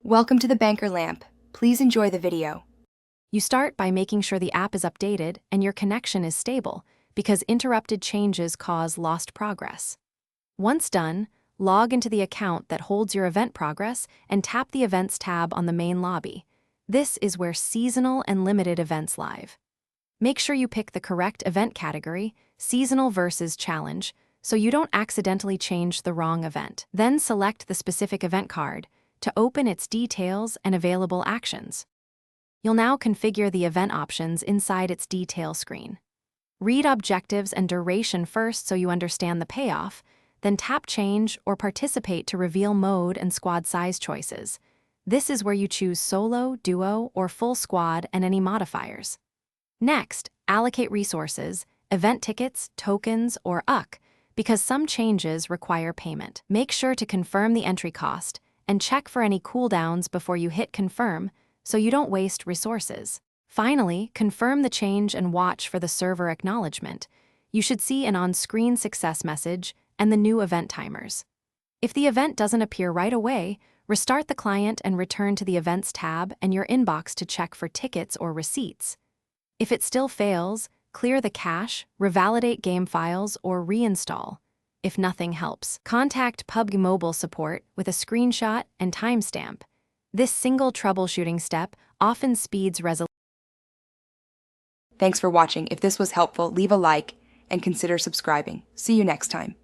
Welcome to the Banker Lamp. Please enjoy the video. You start by making sure the app is updated and your connection is stable, because interrupted changes cause lost progress. Once done, log into the account that holds your event progress and tap the Events tab on the main lobby. This is where seasonal and limited events live. Make sure you pick the correct event category, seasonal versus challenge, so you don't accidentally change the wrong event. Then select the specific event card to open its details and available actions. You'll now configure the event options inside its detail screen. Read objectives and duration first so you understand the payoff, then tap Change or Participate to reveal mode and squad size choices. This is where you choose solo, duo, or full squad and any modifiers. Next, allocate resources, event tickets, tokens, or UC, because some changes require payment. Make sure to confirm the entry cost and check for any cooldowns before you hit confirm so you don't waste resources. Finally, confirm the change and watch for the server acknowledgement. You should see an on-screen success message and the new event timers. If the event doesn't appear right away, restart the client and return to the Events tab and your inbox to check for tickets or receipts. If it still fails, clear the cache, revalidate game files, or reinstall. If nothing helps, contact PubG Mobile support with a screenshot and timestamp. This single troubleshooting step often speeds resolution. Thanks for watching. If this was helpful, leave a like and consider subscribing. See you next time.